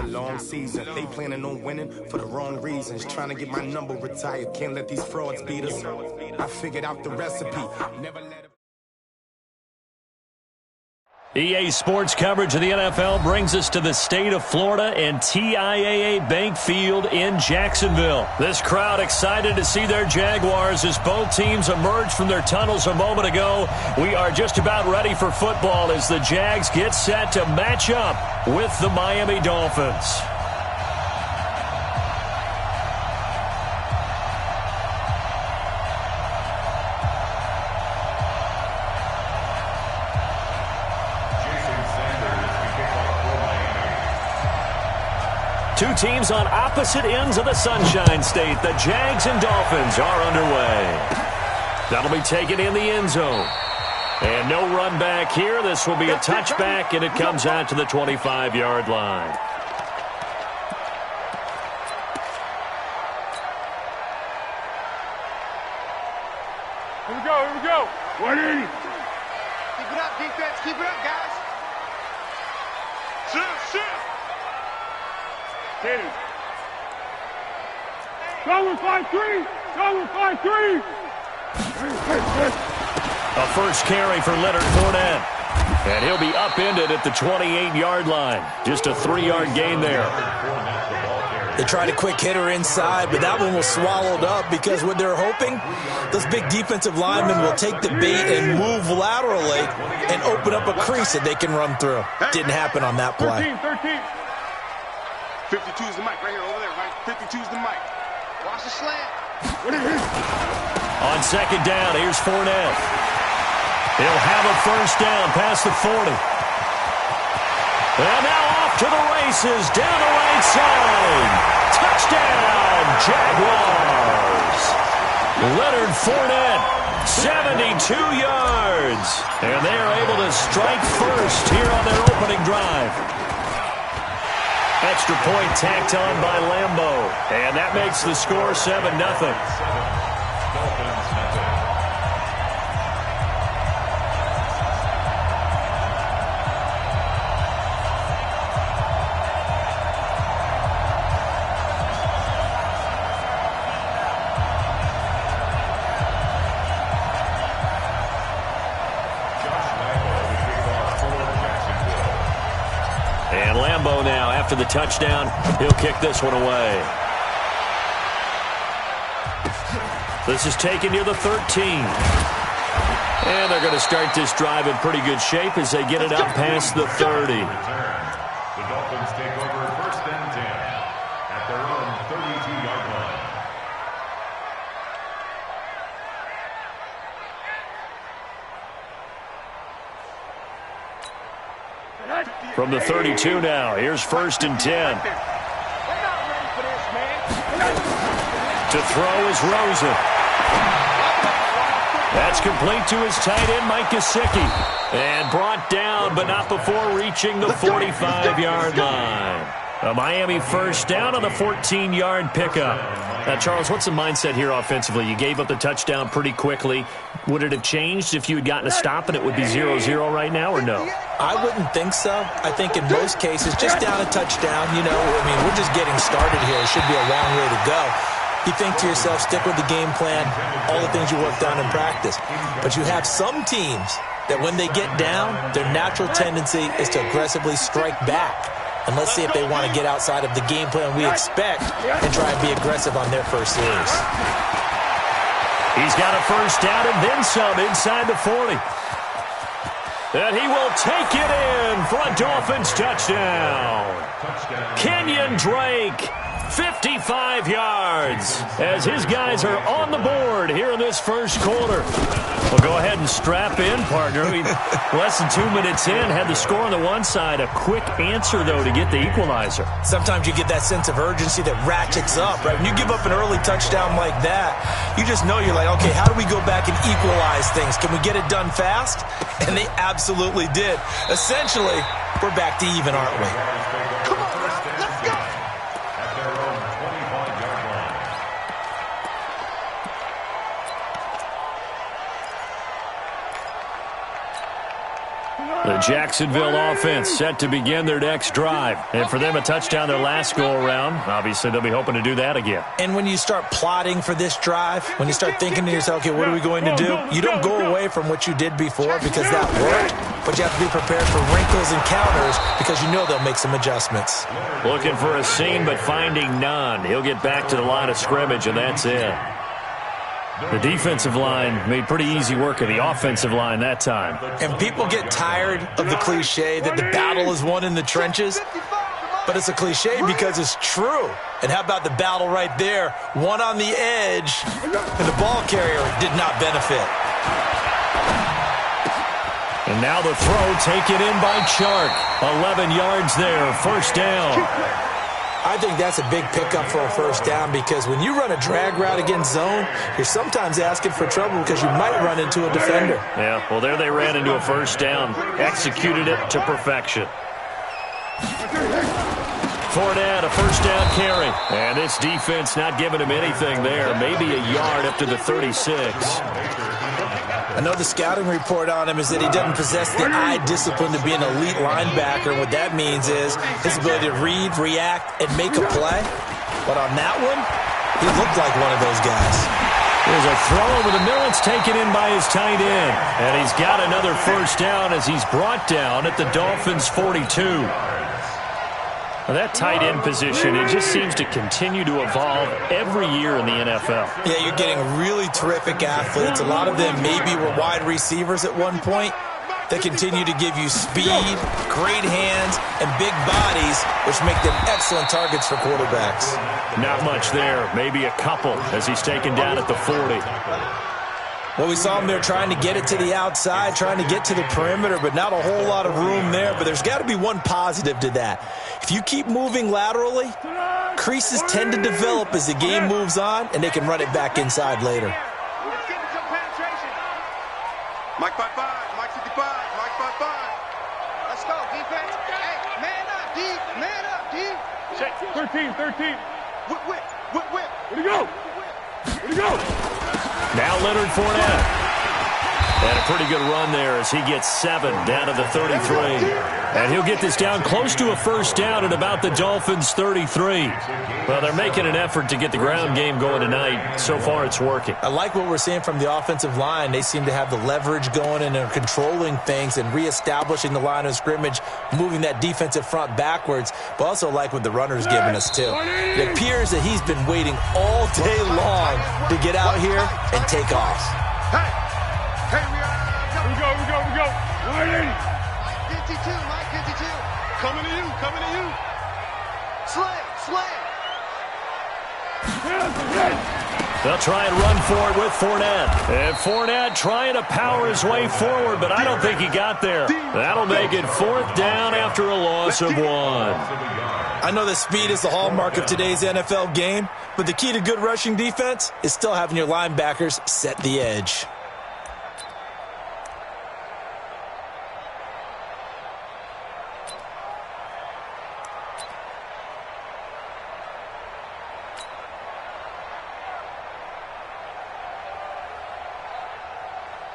a long season. They planning on winning for the wrong reasons. Trying to get my number retired. Can't let these frauds beat us. I figured out the recipe. Never let it. EA Sports coverage of the NFL brings us to the state of Florida and TIAA Bank Field in Jacksonville. This crowd excited to see their Jaguars as both teams emerged from their tunnels a moment ago. We are just about ready for football as the Jags get set to match up with the Miami Dolphins. Two teams on opposite ends of the Sunshine State. The Jags and Dolphins are underway. That'll be taken in the end zone. And no run back here. This will be a touchback, and it comes out to the 25-yard line. Here we go, here we go. 180. Keep it up, defense. Keep it up, guys. Shift. Hit it. Go with 5-3. Go with 5-3. A first carry for Leonard Fournette. And he'll be upended at the 28-yard line. Just a 3-yard gain there. They tried a quick hitter inside, but that one was swallowed up because what they're hoping, those big defensive linemen will take the bait and move laterally and open up a crease that they can run through. Didn't happen on that play. 13. 52's the mic right here, over there, right? 52's the mic. Watch the slant. On second down, here's Fournette. He'll have a first down past the 40. And now off to the races, down the right side. Touchdown, Jaguars. Leonard Fournette, 72 yards. And they are able to strike first here on their opening drive. Extra point tacked on by Lambeau. And that makes the score 7-0. And Lambeau now, after the touchdown, he'll kick this one away. This is taken near the 13. And they're going to start this drive in pretty good shape as they get it up past the 30. The Dolphins take over first and 10 at their own 32-yard line. From the 32 now, here's first and 10. We're not ready for this, man. To throw is Rosen. That's complete to his tight end, Mike Gesicki. And brought down, but not before reaching the 45-yard line. A Miami first down on the 14-yard pickup. Now, Charles, what's the mindset here offensively? You gave up the touchdown pretty quickly. Would it have changed if you had gotten a stop and it would be 0-0 right now, or no? I wouldn't think so. I think in most cases, just down a touchdown, we're just getting started here. It should be a long way to go. You think to yourself, stick with the game plan, all the things you worked on in practice. But you have some teams that when they get down, their natural tendency is to aggressively strike back. And let's see if they want to get outside of the game plan we expect and try and be aggressive on their first series. He's got a first down and then some inside the 40. And he will take it in for a Dolphins touchdown. Kenyon Drake, 55 yards, as his guys are on the board here in this first quarter. Well, go ahead and strap in, partner. Less than 2 minutes in, had the score on the one side. A quick answer, though, to get the equalizer. Sometimes you get that sense of urgency that ratchets up, right? When you give up an early touchdown like that, you just know you're like, okay, how do we go back and equalize things? Can we get it done fast? And they absolutely did. Essentially, we're back to even, aren't we? Come on, let's go. At their own 25-yard line. The Jacksonville offense set to begin their next drive. And for them, a touchdown their last go-around. Obviously, they'll be hoping to do that again. And when you start plotting for this drive, when you start thinking to yourself, okay, what are we going to do? You don't go away from what you did before because that worked, but you have to be prepared for wrinkles and counters because you know they'll make some adjustments. Looking for a seam, but finding none. He'll get back to the line of scrimmage, and that's it. The defensive line made pretty easy work of the offensive line that time. And people get tired of the cliche that the battle is won in the trenches, but it's a cliche because it's true. And how about the battle right there? One on the edge, and the ball carrier did not benefit. And now the throw taken in by Chark. 11 yards there, first down. I think that's a big pickup for a first down because when you run a drag route against zone, you're sometimes asking for trouble because you might run into a defender. Yeah, well, there they ran into a first down. Executed it to perfection. Fournette, a first down carry. And this defense not giving him anything there. Maybe a yard up to the 36. I know the scouting report on him is that he doesn't possess the eye discipline to be an elite linebacker. What that means is his ability to read, react, and make a play. But on that one, he looked like one of those guys. There's a throw over the middle. It's taken in by his tight end. And he's got another first down as he's brought down at the Dolphins' 42. Now that tight end position, it just seems to continue to evolve every year in the NFL. Yeah, you're getting really terrific athletes. A lot of them maybe were wide receivers at one point. They continue to give you speed, great hands, and big bodies, which make them excellent targets for quarterbacks. Not much there. Maybe a couple as he's taken down at the 40. Well, we saw him there trying to get it to the outside, trying to get to the perimeter, but not a whole lot of room there. But there's got to be one positive to that. If you keep moving laterally, creases tend to develop as the game moves on, and they can run it back inside later. Mike 5-5, Mike 55, Mike 5-5. Let's go, defense. Hey, man up, D. Man up, D. 13. Whip. Where'd he go? Now Leonard Fournette. And a pretty good run there as he gets 7 down to the 33. And he'll get this down close to a first down at about the Dolphins' 33. Well, they're making an effort to get the ground game going tonight. So far, it's working. I like what we're seeing from the offensive line. They seem to have the leverage going and they're controlling things and reestablishing the line of scrimmage, moving that defensive front backwards, but also like what the runner's giving us, too. It appears that he's been waiting all day long to get out here and take off. Hey, we go. 180. 52, Mike 52. Coming to you. Slay. They'll try and run for it with Fournette. And Fournette trying to power his way forward, but I don't think he got there. That'll make it 4th down after a loss of 1. I know that speed is the hallmark of today's NFL game, but the key to good rushing defense is still having your linebackers set the edge.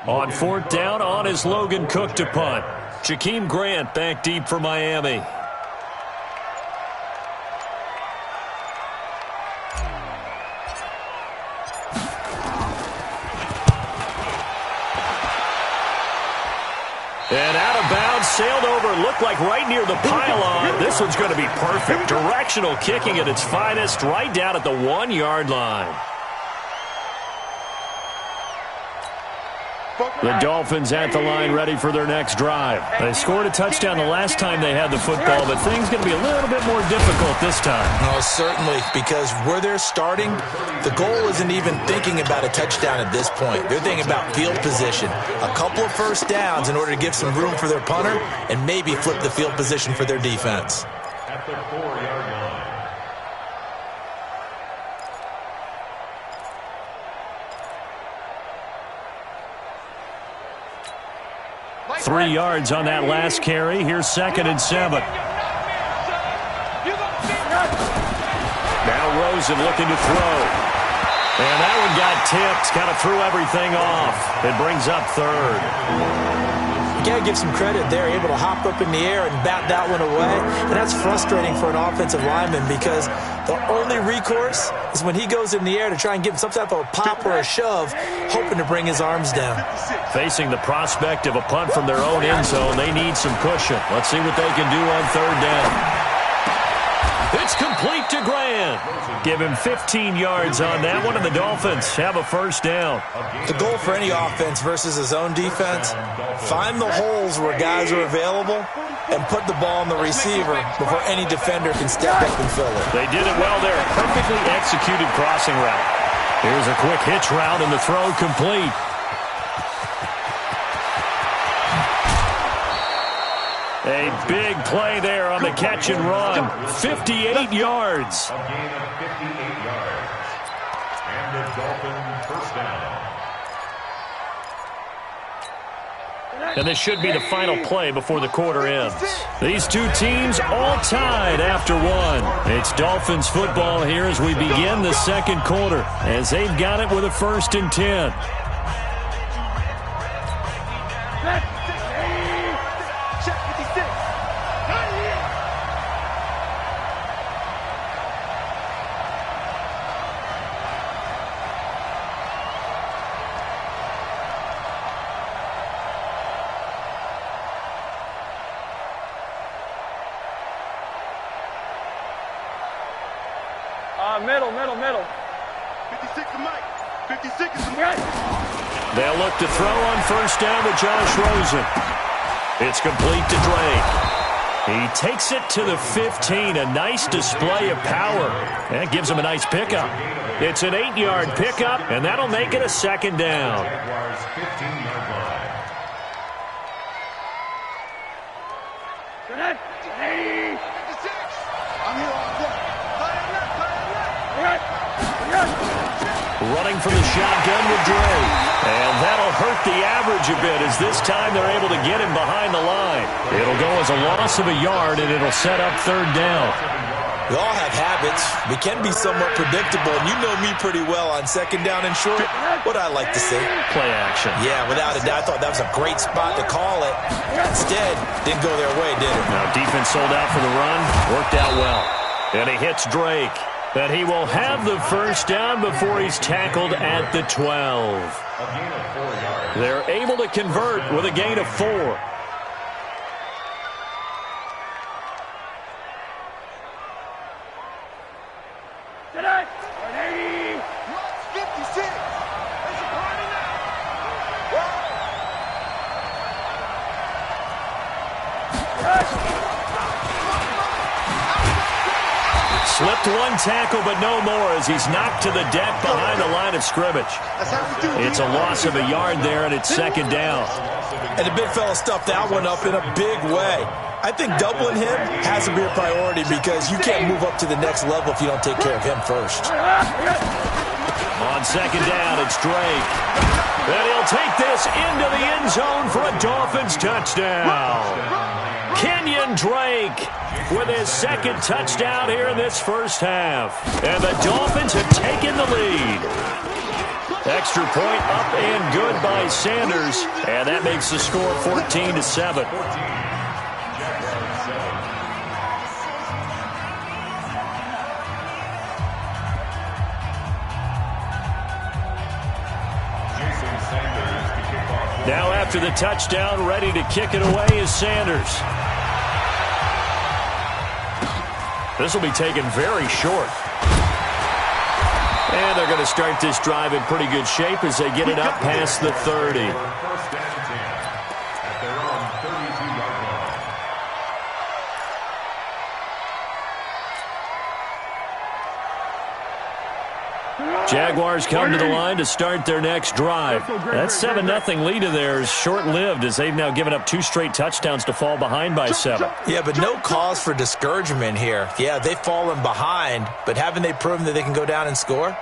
On 4th down, on is Logan Cook to punt. Jakeem Grant back deep for Miami. And out of bounds, sailed over, looked like right near the pylon. This one's going to be perfect. Directional kicking at its finest, right down at the 1-yard line. The Dolphins at the line ready for their next drive. They scored a touchdown the last time they had the football, but things going to be a little bit more difficult this time. Oh, certainly, because where they're starting, the goal isn't even thinking about a touchdown at this point. They're thinking about field position. A couple of first downs in order to give some room for their punter and maybe flip the field position for their defense. At the 4-yard line. 3 yards on that last carry. Here's 2nd and 7. Now Rosen looking to throw. And that one got tipped. Kind of threw everything off. It brings up 3rd. got to give some credit. They're able to hop up in the air and bat that one away. And that's frustrating for an offensive lineman because the only recourse is when he goes in the air to try and give some type of a pop or a shove, hoping to bring his arms down. Facing the prospect of a punt from their own end zone, they need some cushion. Let's see what they can do on third down. It's complete to Grant. Give him 15 yards on that one, and the Dolphins have a first down. The goal for any offense versus his own defense, find the holes where guys are available and put the ball on the receiver before any defender can step up and fill it. They did it well there. Perfectly executed crossing route. Here's a quick hitch route, and the throw complete. A big play there on the catch and run. 58 yards. A gain of 58 yards. And the Dolphins first down. And this should be the final play before the quarter ends. These two teams all tied after one. It's Dolphins football here as we begin the second quarter, as they've got it with a 1st and 10. Middle. 56 to Mike. 56 is the Mike. They'll look to throw on first down to Josh Rosen. It's complete to Drake. He takes it to the 15. A nice display of power. That gives him a nice pickup. It's an 8-yard pickup, and that'll make it a 2nd down. Jaguars 15-yard line. I'm here all day. Running from the shotgun with Drake. And that'll hurt the average a bit as this time they're able to get him behind the line. It'll go as a loss of a yard, and it'll set up 3rd down. We all have habits. We can be somewhat predictable, and you know me pretty well on 2nd down and short. What I like to say? Play action. Yeah, without a doubt. I thought that was a great spot to call it. Instead, didn't go their way, did it? Now, defense sold out for the run. Worked out well. And he hits Drake. And he will have the first down before he's tackled at the 12. A gain of 4 yards. They're able to convert with a gain of 4. Slipped one tackle, but no more as he's knocked to the deck behind the line of scrimmage. It's a loss of a yard there, and it's 2nd down. And the big fella stuffed that one up in a big way. I think doubling him has to be a priority because you can't move up to the next level if you don't take care of him first. On 2nd down, it's Drake. And he'll take this into the end zone for a Dolphins touchdown. Kenyon Drake with his 2nd touchdown here in this first half. And the Dolphins have taken the lead. Extra point up and good by Sanders. And that makes the score 14-7. Now after the touchdown, ready to kick it away is Sanders. This will be taken very short. And they're going to start this drive in pretty good shape as they get it up past the 30. First down and 10 at their own 32-yard line. Jaguars come to the line to start their next drive. That 7-0 lead of theirs is short-lived as they've now given up 2 straight touchdowns to fall behind by 7. Yeah, but no cause for discouragement here. Yeah, they've fallen behind, but haven't they proven that they can go down and score?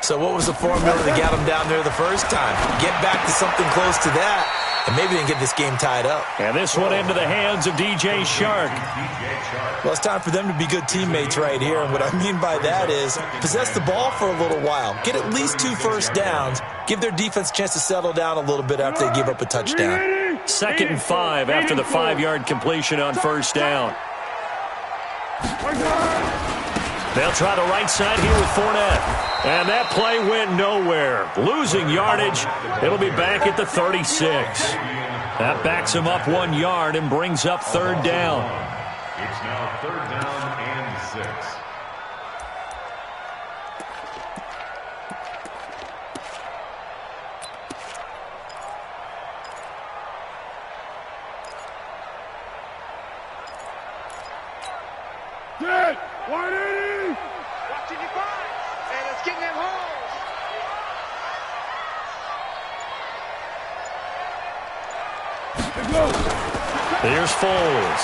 So what was the formula that got them down there the first time? Get back to something close to that, and maybe they can get this game tied up. And this one into the hands of DJ Shark. Well, it's time for them to be good teammates right here, and what I mean by that is possess the ball for a little while. Get at least 2 first downs. Give their defense a chance to settle down a little bit after they give up a touchdown. 2nd and 5 after the 5-yard completion on first down. They'll try the right side here with Fournette. And that play went nowhere. Losing yardage. It'll be back at the 36. That backs him up 1 yard and brings up 3rd down. It's now 3rd down and 6. Dead! 180! Watching your five. And it's getting them holes. Here's Foles.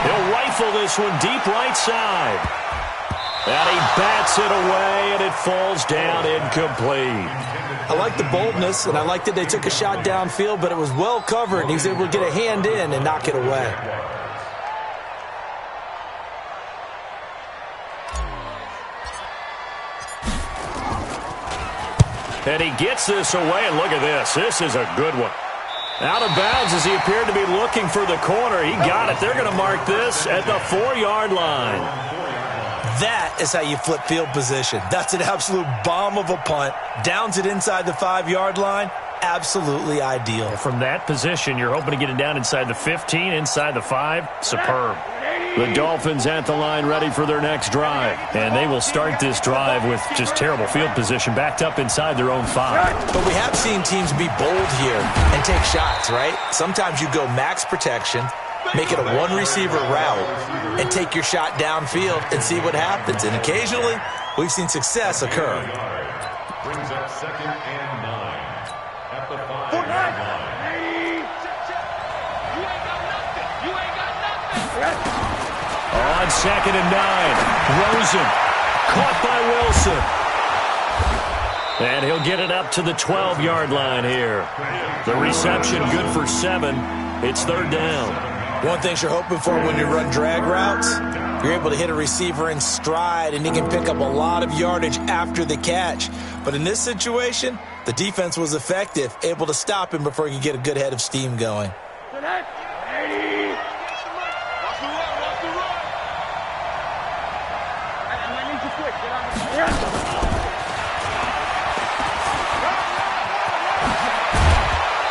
He'll rifle this one deep right side. And he bats it away, and it falls down incomplete. I like the boldness, and I like that they took a shot downfield, but it was well covered, and he was able to get a hand in and knock it away. And he gets this away, and look at this. This is a good one. Out of bounds as he appeared to be looking for the corner. He got it. They're going to mark this at the 4-yard line. That is how you flip field position. That's an absolute bomb of a punt. Downs it inside the 5-yard line. Absolutely ideal. From that position, you're hoping to get it down inside the 15, inside the 5. Superb. The Dolphins at the line ready for their next drive. And they will start this drive with just terrible field position backed up inside their own 5. But we have seen teams be bold here and take shots, right? Sometimes you go max protection, make it a one-receiver route, and take your shot downfield and see what happens. And occasionally, we've seen success occur. Brings up 2nd and 9 at the 5-yard line. On 2nd and 9, Rosen caught by Wilson. And he'll get it up to the 12-yard line here. The reception good for 7. It's 3rd down. One thing you're hoping for when you run drag routes, you're able to hit a receiver in stride, and he can pick up a lot of yardage after the catch. But in this situation, the defense was effective, able to stop him before he could get a good head of steam going.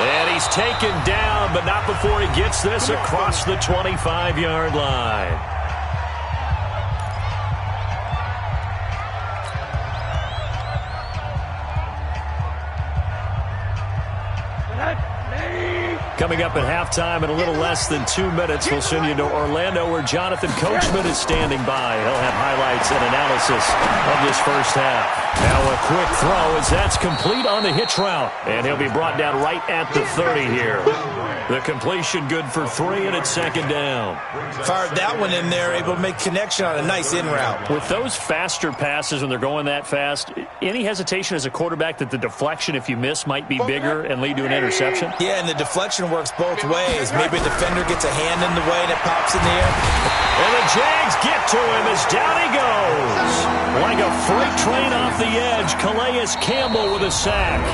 And he's taken down, but not before he gets this across the 25-yard line. Coming up at halftime in a little less than 2 minutes, we'll send you to Orlando where Jonathan Coachman is standing by. He'll have highlights and analysis of this first half. Now a quick throw as that's complete on the hitch route. And he'll be brought down right at the 30 here. The completion good for 3, and it's 2nd down. Fired that one in there, able to make connection on a nice in route. With those faster passes when they're going that fast, any hesitation as a quarterback that the deflection, if you miss, might be bigger and lead to an interception? Yeah, and the deflection works both ways. Maybe a defender gets a hand in the way and it pops in the air. And the Jags get to him as down he goes. Like a freight train off the edge, Calais Campbell with a sack.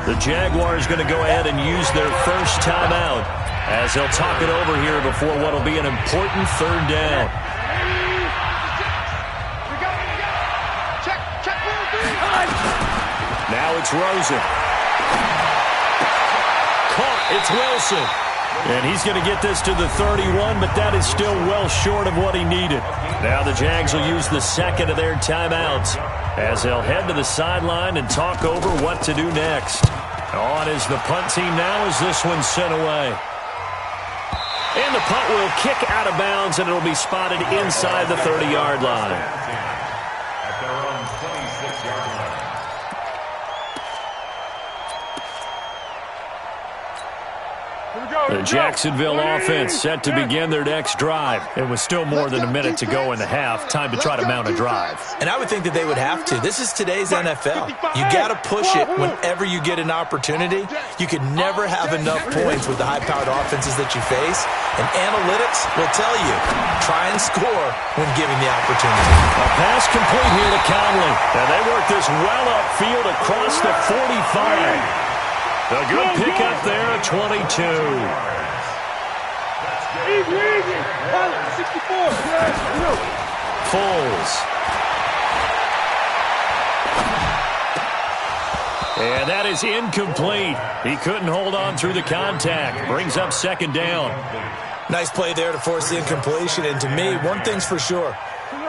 The Jaguars going to go ahead and use their first timeout as they'll talk it over here before what will be an important 3rd down. Now it's Rosen. Caught. It's Wilson. And he's going to get this to the 31, but that is still well short of what he needed. Now the Jags will use the 2nd of their timeouts as they'll head to the sideline and talk over what to do next. On is the punt team now as this one's sent away. And the punt will kick out of bounds, and it'll be spotted inside the 30-yard line. At their own 26-yard line. The Jacksonville offense set to begin their next drive. It was still more than a minute to go in the half. Time to try to mount a drive. And I would think that they would have to. This is today's NFL. You got to push it whenever you get an opportunity. You can never have enough points with the high-powered offenses that you face. And analytics will tell you, try and score when given the opportunity. A pass complete here to Conley. And they work this well upfield across the 45. A good pickup there at 22. Easy. 64. Foles. And that is incomplete. He couldn't hold on through the contact. Brings up second down. Nice play there to force the incompletion. And to me, one thing's for sure.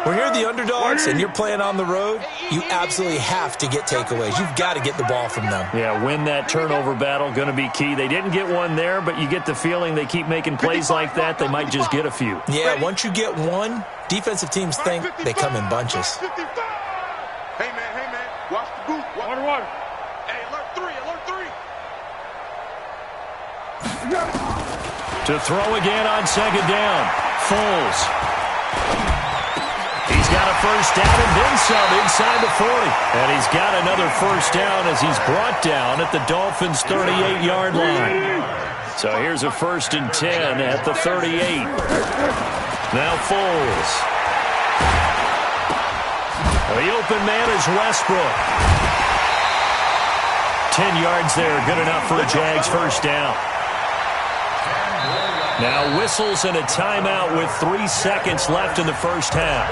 When you're the underdogs and you're playing on the road, you absolutely have to get takeaways. You've got to get the ball from them. Yeah, win that turnover battle, going to be key. They didn't get one there, but you get the feeling they keep making plays like that, they might just get a few. Yeah, once you get one, defensive teams think they come in bunches. Hey, man. Watch the boot. Water. Hey, alert three. To throw again on second down. Foles. He's got a first down and then some inside the 40. And he's got another first down as he's brought down at the Dolphins' 38-yard line. So here's a 1st and 10 at the 38. Now Foles. The open man is Westbrook. 10 yards there, good enough for a Jags first down. Now whistles and a timeout with 3 seconds left in the first half.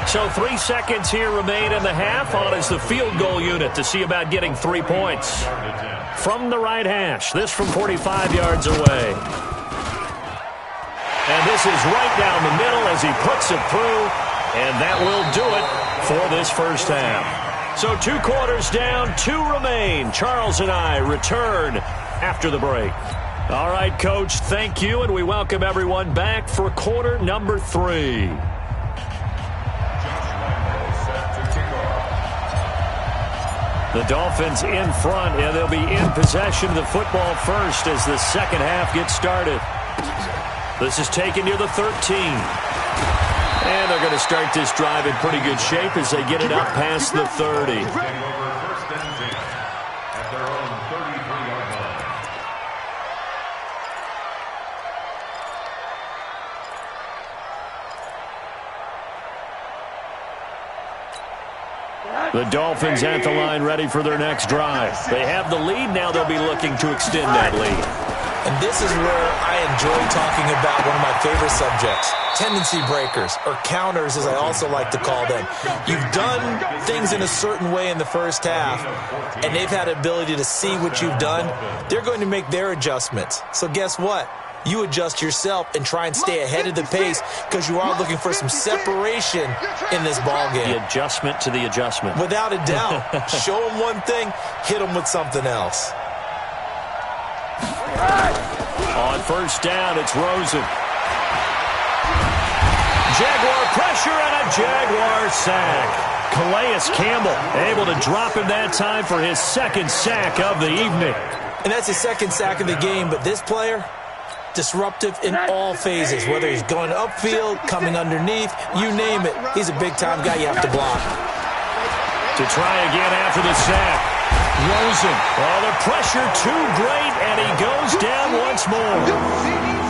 So 3 seconds here remain in the half. On is the field goal unit to see about getting 3 points. From the right hash, this from 45 yards away. And this is right down the middle as he puts it through. And that will do it for this first half. So 2 quarters down, 2 remain. Charles and I return after the break. All right, Coach, thank you, and we welcome everyone back for quarter number 3. The Dolphins in front, and they'll be in possession of the football first as the second half gets started. This is taken near the 13. And they're going to start this drive in pretty good shape as they get it up past the 30. The Dolphins at the line ready for their next drive. They have the lead. Now they'll be looking to extend that lead. And this is where I enjoy talking about one of my favorite subjects, tendency breakers, or counters as I also like to call them. You've done things in a certain way in the first half, and they've had the ability to see what you've done. They're going to make their adjustments. So guess what? You adjust yourself and try and stay ahead of the pace because you are looking for some separation in this ballgame. The adjustment to the adjustment. Without a doubt. Show them one thing, hit them with something else. On first down, it's Rosen. Jaguar pressure and a Jaguar sack. Calais Campbell able to drop him that time for his second sack of the evening. And that's his second sack of the game, but this player, disruptive in all phases, whether he's going upfield, coming underneath, you name it. He's a big-time guy you have to block. To try again after the sack. Rosen. Oh, the pressure too great, and he goes down once more.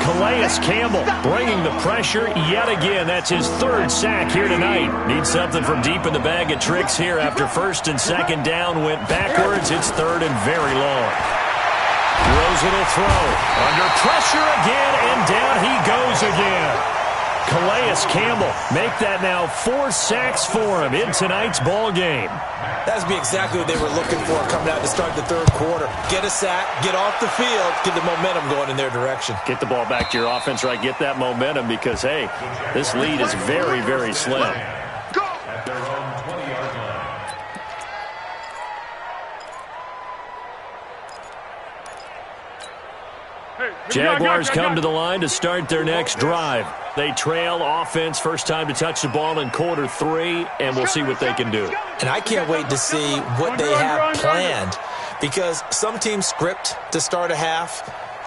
Calais Campbell bringing the pressure yet again. That's his third sack here tonight. Needs something from deep in the bag of tricks here after first and second down went backwards. It's third and very long. Rosen will throw. Under pressure again, and down he goes again. Calais Campbell make that now 4 sacks for him in tonight's ball game. That would be exactly what they were looking for coming out to start the third quarter. Get a sack, get off the field, get the momentum going in their direction. Get the ball back to your offense, right? Get that momentum because, hey, this lead is very, very slim. At their own 20-yard line. Jaguars come to the line to start their next drive. They trail offense first time to touch the ball in quarter 3, and we'll see what they can do. And I can't wait to see what they have planned because some teams script to start a half.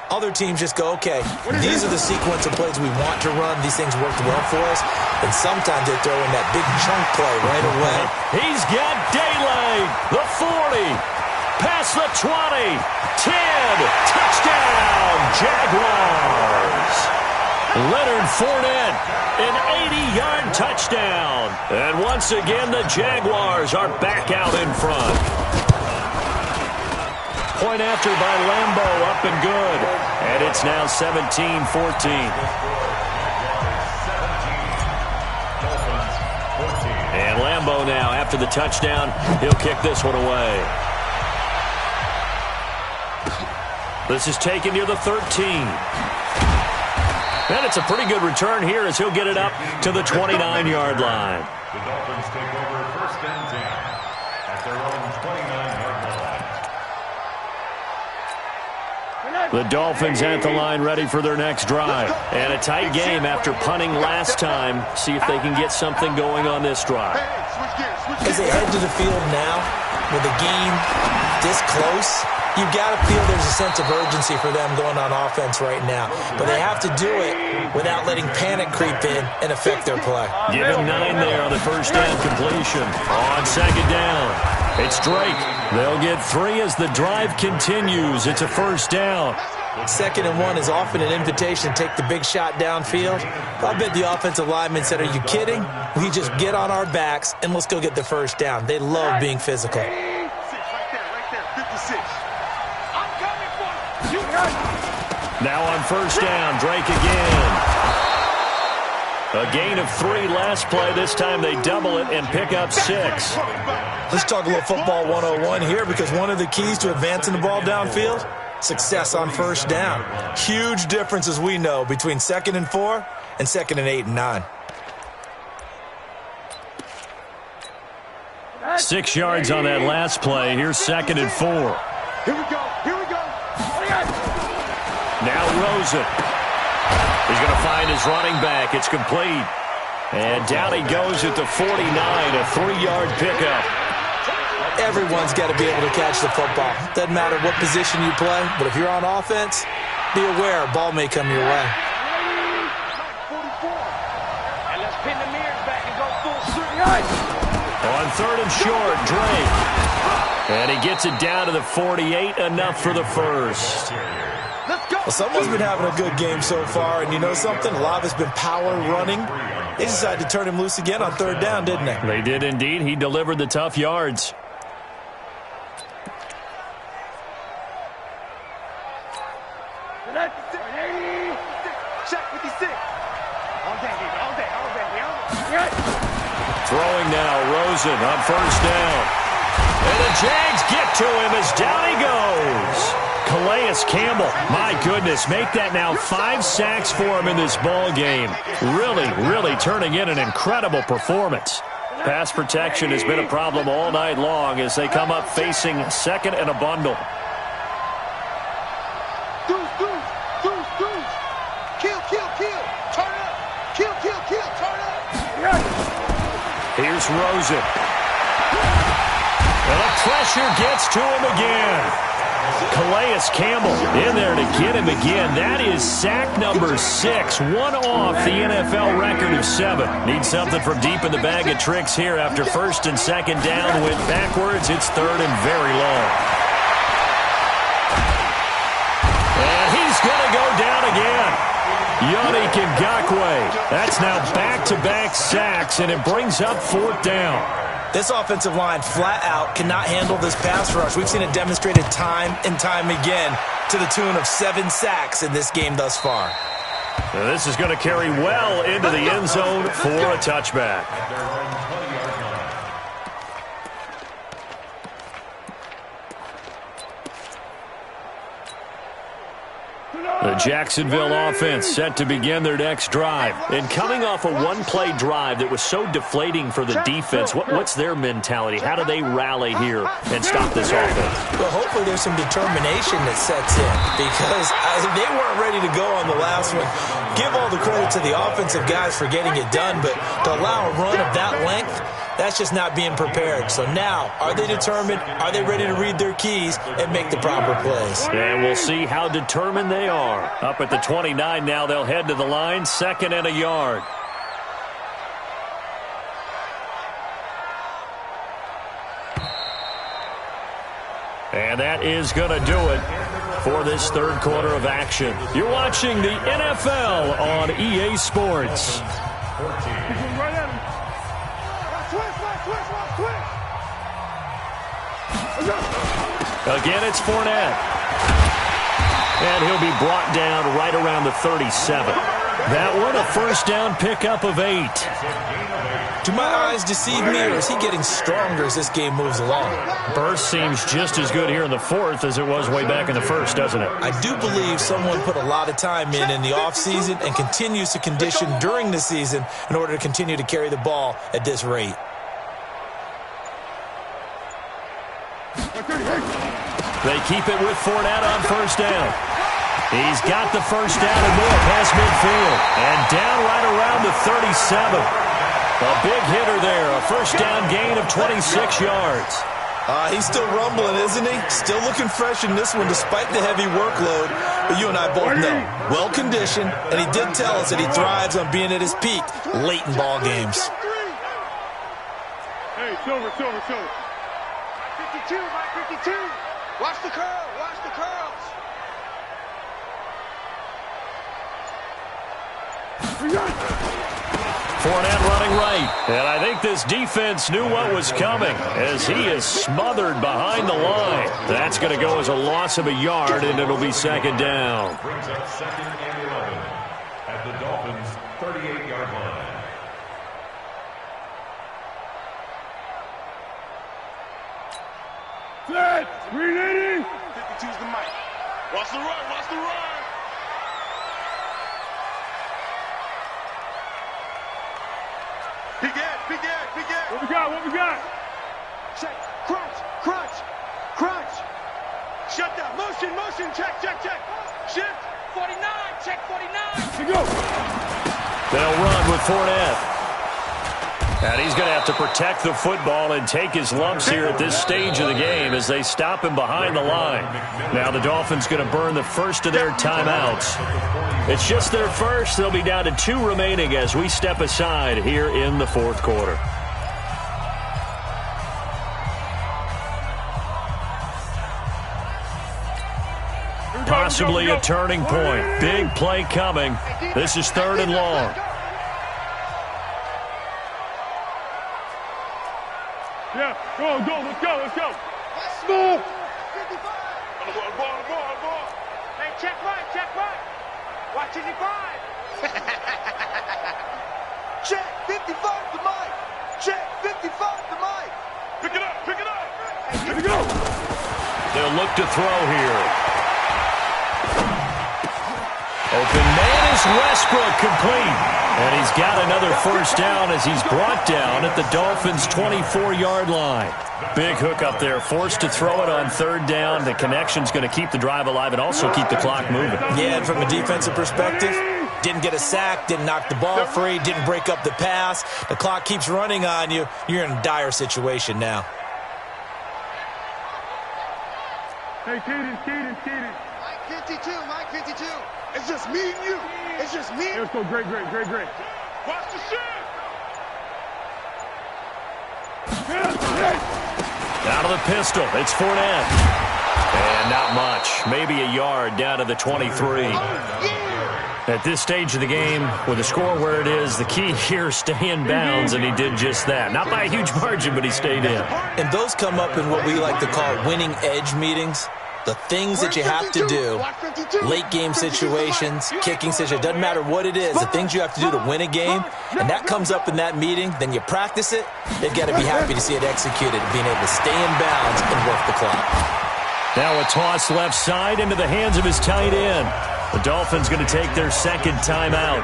Other teams just go, okay, these are the sequence of plays we want to run. These things worked well for us. And sometimes they throw in that big chunk play right away. He's got daylight. The 40. Past the 20. 10. Touchdown, Jaguars. Leonard Fournette, an 80-yard touchdown. And once again, the Jaguars are back out in front. Point after by Lambeau, up and good. And it's now 17-14. And Lambeau now, after the touchdown, he'll kick this one away. This is taken near the 13. And it's a pretty good return here as he'll get it up to the 29-yard line. The Dolphins take over first and 10 at their own 29-yard line. The Dolphins at the line ready for their next drive. And a tight game after punting last time. See if they can get something going on this drive. As they head to the field now, with the game this close, you've got to feel there's a sense of urgency for them going on offense right now. But they have to do it without letting panic creep in and affect their play. Give him 9 there on the first down completion. On second down, it's Drake. They'll get 3 as the drive continues. It's a first down. 2nd and 1 is often an invitation to take the big shot downfield. I bet the offensive lineman said, are you kidding? We just get on our backs and let's go get the first down. They love being physical. Right there, 56. Now on first down, Drake again. A gain of 3 last play. This time they double it and pick up 6. Let's talk a little football 101 here, because one of the keys to advancing the ball downfield, success on first down. Huge difference, as we know, between 2nd and 4 and 2nd and 8 and 9. 6 yards on that last play. Here's 2nd and 4. Here we go. Now Rosen. He's going to find his running back. It's complete. And down he goes at the 49, a 3-yard pickup. Everyone's got to be able to catch the football. Doesn't matter what position you play, but if you're on offense, be aware a ball may come your way. And let's pin the mirrors back and go full swing. On 3rd and short, Drake. And he gets it down to the 48, enough for the first. Well, someone's been having a good game so far, and you know something? A lot of it's been power running. They decided to turn him loose again on 3rd down, didn't they? They did indeed. He delivered the tough yards. Throwing now, Rosen on first down. And the Jags get to him as down he goes. Calais Campbell, my goodness, make that now 5 sacks for him in this ball game. Really turning in an incredible performance. Pass protection has been a problem all night long as they come up facing 2nd and a bundle. Here's Rosen. And the pressure gets to him again. Calais Campbell in there to get him again. That is sack number 6, one off the NFL record of 7. Need something from deep in the bag of tricks here after 1st and 2nd down. Went backwards. It's 3rd and very long. And he's going to go down again. Yannick Ngakoue. That's now back-to-back sacks, and it brings up 4th down. This offensive line flat out cannot handle this pass rush. We've seen it demonstrated time and time again to the tune of 7 sacks in this game thus far. Now this is going to carry well into the end zone for a touchback. The Jacksonville offense set to begin their next drive. And coming off a one-play drive that was so deflating for the defense, what's their mentality? How do they rally here and stop this offense? Well, hopefully there's some determination that sets in, because they weren't ready to go on the last one. Give all the credit to the offensive guys for getting it done, but to allow a run of that length, that's just not being prepared. So now, are they determined? Are they ready to read their keys and make the proper plays? And we'll see how determined they are. Up at the 29 now, they'll head to the line, 2nd and a yard. And that is going to do it for this third quarter of action. You're watching the NFL on EA Sports. Again, it's Fournette. And he'll be brought down right around the 37. That one, a first down pickup of 8. Do my eyes deceive me, or is he getting stronger as this game moves along? Burst seems just as good here in the fourth as it was way back in the first, doesn't it? I do believe someone put a lot of time in the offseason and continues to condition during the season in order to continue to carry the ball at this rate. They keep it with Fournette on first down. He's got the first down and more past midfield. And down right around the 37. A big hitter there. A first down gain of 26 yards. He's still rumbling, isn't he? Still looking fresh in this one despite the heavy workload. But you and I both know, well-conditioned, and he did tell us that he thrives on being at his peak late in ball games. Hey, Silver. 52, Mike 52. Watch the curl, watch the curls. Fournette running right. And I think this defense knew what was coming as he is smothered behind the line. That's going to go as a loss of a yard, and it'll be second down. Brings up second and 11 at the Dolphins' 38-yard line. Set! 380! 52's the mic. Watch the run, watch the run. Big ed. What we got? Check, crunch. Shut down, motion, check. Shift, 49, check 49. Here we go. They'll run with Fournette. And he's going to have to protect the football and take his lumps here at this stage of the game as they stop him behind the line. Now the Dolphins going to burn the first of their timeouts. It's just their first. They'll be down to 2 remaining as we step aside here in the fourth quarter. Possibly a turning point. Big play coming. This is 3rd and long. Yeah, go, let's go. Move. On the ball. Hey, check right. Watch 55. Check 55 the mic. Check 55 the mic. Pick it up. Here we go. They'll look to throw here. Open man is Westbrook, complete. And he's got another first down as he's brought down at the Dolphins' 24-yard line. Big hook up there, forced to throw it on 3rd down. The connection's going to keep the drive alive and also keep the clock moving. Yeah, and from a defensive perspective, didn't get a sack, didn't knock the ball free, didn't break up the pass. The clock keeps running on you. You're in a dire situation now. Hey, Keaton. Mike 52. It's just me and you. Let's go, great. Watch the shift. Out of the pistol, it's Fournette. And not much, maybe a yard down to the 23. At this stage of the game, with the score where it is, the key here is stay in bounds, and he did just that. Not by a huge margin, but he stayed in. And those come up in what we like to call winning edge meetings. The things that you have to do, late game situations, kicking situations, doesn't matter what it is, the things you have to do to win a game, and that comes up in that meeting, then you practice it, they've got to be happy to see it executed, being able to stay in bounds and work the clock. Now a toss left side into the hands of his tight end. The Dolphins going to take their second timeout.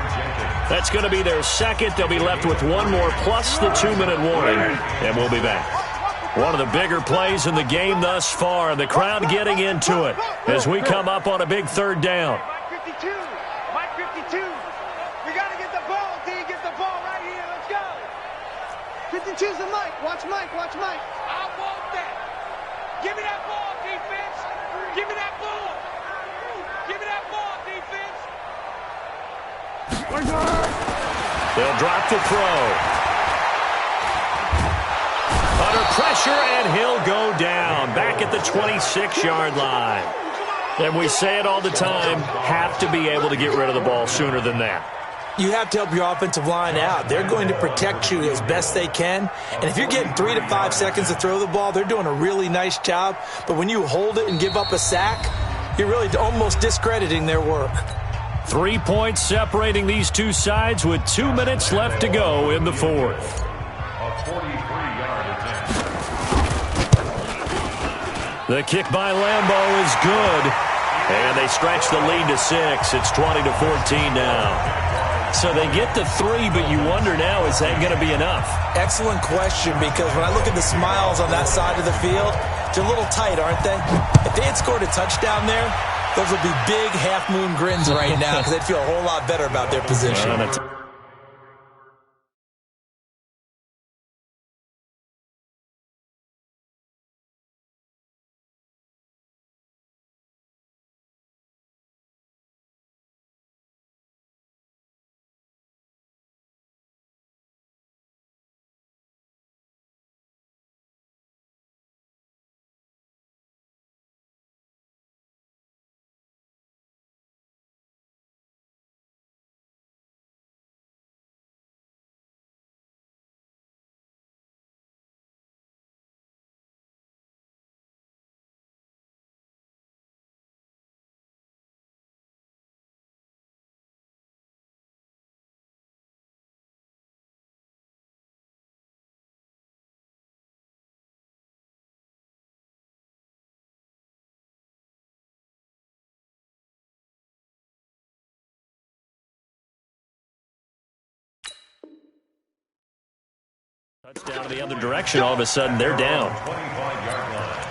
That's going to be their second. They'll be left with one more plus the 2-minute warning, and we'll be back. One of the bigger plays in the game thus far, and the crowd getting into it as we come up on a big 3rd down. Mike 52. We got to get the ball, D. Get the ball right here. Let's go. 52's the mic. Watch Mike. I want that. Give me that ball, defense. Give me that ball. Give me that ball, defense. They'll drop the throw. Under pressure, and he'll go down back at the 26-yard line. And we say it all the time, have to be able to get rid of the ball sooner than that. You have to help your offensive line out. They're going to protect you as best they can. And if you're getting 3 to 5 seconds to throw the ball, they're doing a really nice job. But when you hold it and give up a sack, you're really almost discrediting their work. 3 points separating these two sides with 2 minutes left to go in the fourth. A 43-yard attempt. The kick by Lambeau is good. And they stretch the lead to 6. It's 20-14 now. So they get the 3, but you wonder now, is that going to be enough? Excellent question, because when I look at the smiles on that side of the field, they're a little tight, aren't they? If they had scored a touchdown there, those would be big half-moon grins right now because they'd feel a whole lot better about their position. Touchdown to the other direction. All of a sudden, they're down. 25-yard line.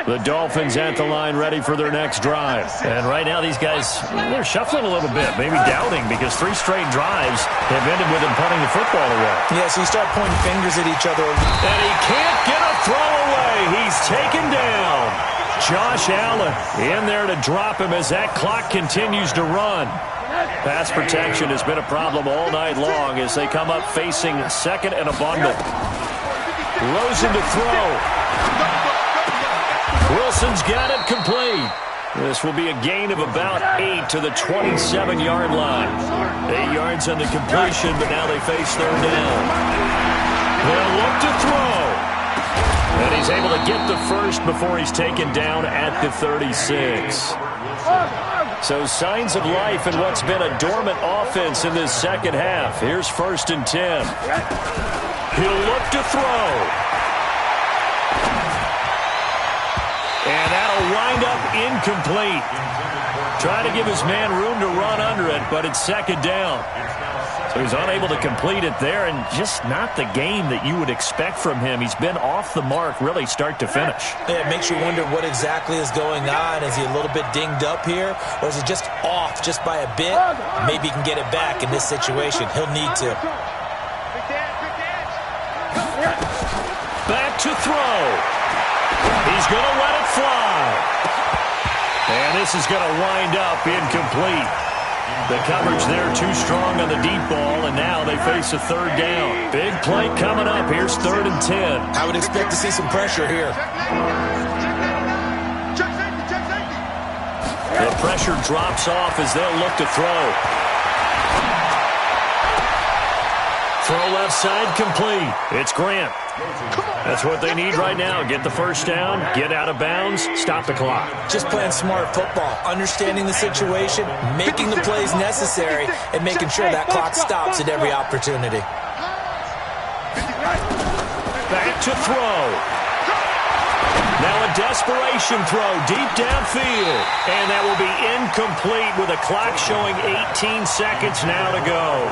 The Dolphins at the line ready for their next drive. And right now these guys, they're shuffling a little bit, maybe doubting, because 3 straight drives have ended with them punting the football away. Yeah, so you start pointing fingers at each other. And he can't get a throw away. He's taken down. Josh Allen in there to drop him as that clock continues to run. Pass protection has been a problem all night long as they come up facing second and a bundle. Rosen to throw. Wilson's got it complete. This will be a gain of about 8 to the 27-yard line. 8 yards on the completion, but now they face third down. They'll look to throw. And he's able to get the first before he's taken down at the 36. So signs of life in what's been a dormant offense in this second half. Here's 1st and 10. He'll look to throw. And that'll wind up incomplete. Trying to give his man room to run under it, but it's second down. So he's unable to complete it there, and just not the game that you would expect from him. He's been off the mark really start to finish. Yeah, it makes you wonder what exactly is going on. Is he a little bit dinged up here, or is he just off just by a bit? Maybe he can get it back in this situation. He'll need to. Back to throw. He's going to let it fly. And this is going to wind up incomplete. The coverage there too strong on the deep ball, and now they face a third down. Big play coming up. Here's 3rd and 10. I would expect to see some pressure here. The pressure drops off as they'll look to throw. Throw left side complete. It's Grant. That's what they need right now. Get the first down, get out of bounds, stop the clock. Just playing smart football, understanding the situation, making the plays necessary, and making sure that clock stops at every opportunity. Back to throw. Now a desperation throw deep downfield. And that will be incomplete with a clock showing 18 seconds now to go.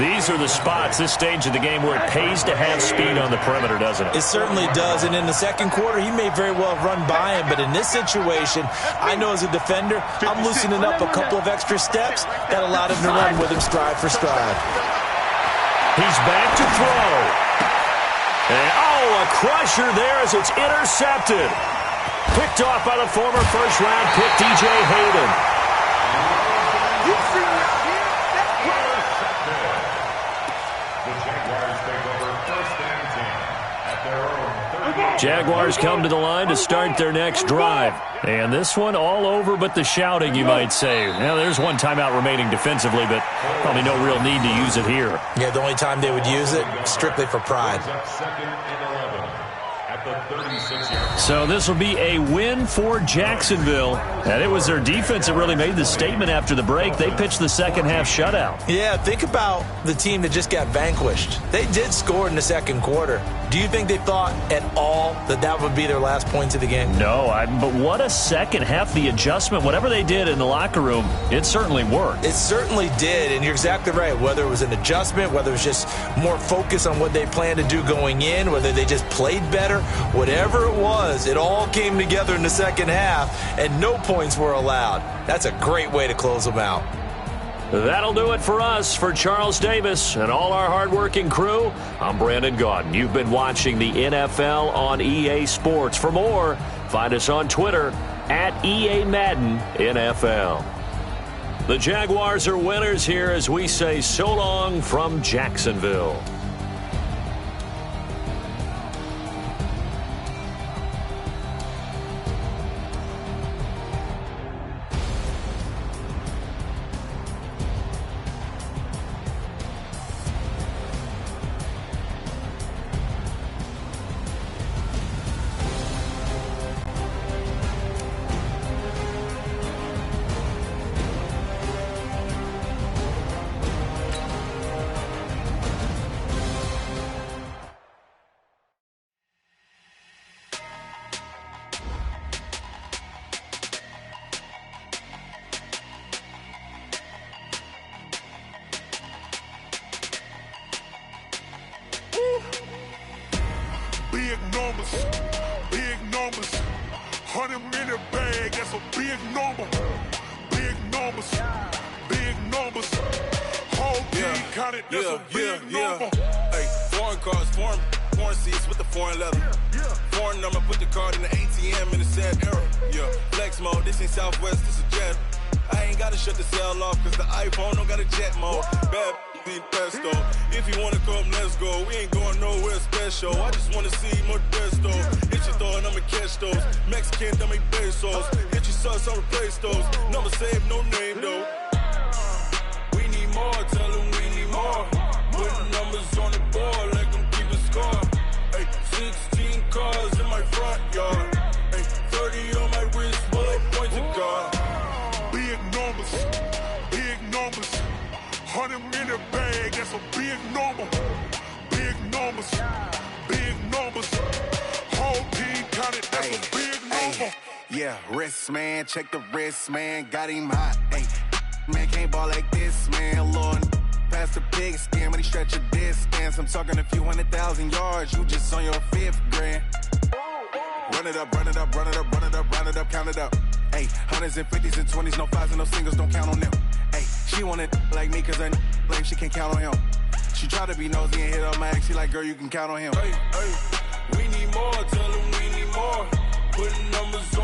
These are the spots, this stage of the game, where it pays to have speed on the perimeter, doesn't it? It certainly does. And in the second quarter, he may very well run by him. But in this situation, I know as a defender, I'm loosening up a couple of extra steps that allowed him to run with him stride for stride. He's back to throw. And, a crusher there as it's intercepted. Picked off by the former first-round pick, DJ Hayden. The Jaguars take over 1st and 10 at their own Jaguars come to the line to start their next drive. And this one all over but the shouting, you might say. Now, there's one timeout remaining defensively, but probably no real need to use it here. Yeah, the only time they would use it, strictly for pride. So this will be a win for Jacksonville. And it was their defense that really made the statement after the break. They pitched the second half shutout. Yeah, think about the team that just got vanquished. They did score in the second quarter. Do you think they thought at all that that would be their last points of the game? No, but what a second half. The adjustment, whatever they did in the locker room, it certainly worked. It certainly did, and you're exactly right. Whether it was an adjustment, whether it was just more focus on what they planned to do going in, whether they just played better, whatever it was, it all came together in the second half, and no points were allowed. That's a great way to close them out. That'll do it for us. For Charles Davis and all our hardworking crew, I'm Brandon Gaudin. You've been watching the NFL on EA Sports. For more, find us on Twitter at EA Madden NFL. The Jaguars are winners here as we say so long from Jacksonville. Big numbers, 100-minute bag, that's a big number. Big numbers, whole team counted, that's a big number. Hey, foreign cars, foreign seats with the foreign leather. Foreign number, put the card in the ATM in the sad era. Yeah, flex mode, this ain't Southwest, this a jet. I ain't gotta shut the cell off, cause the iPhone don't got a jet mode. Bad need pesto. If you wanna come, let's go. We ain't going nowhere special. I just wanna see Modesto. Hit your throw and I'ma catch those. Mexican, I make pesos. Hit your sauce, I'll replace those. Number saved, no name though. We need more, tell them we need more. Put numbers on the board, let them keep a score. Hey, 16 cars in my front yard. Hey, 30 on my wrist, bullet points of God. Big numbers, 100-minute bag, that's a big number. Big numbers, whole team counted, that's a big number. Yeah, wrist, man, check the wrist, man, got him hot, ayy. Man, can't ball like this, man, Lord. Past the pig skin when he stretch a distance. I'm talking a few 100,000 yards, you just on your 5th grand. Run it up, count it up. Ayy, 100s and 50s and 20s, no 5s and no singles, don't count on them. Ayy, she want it like me cause her lame, she can't count on him. She try to be nosy and hit on my ex, she like, girl, you can count on him. Hey, we need more, tell them we need more. Putting numbers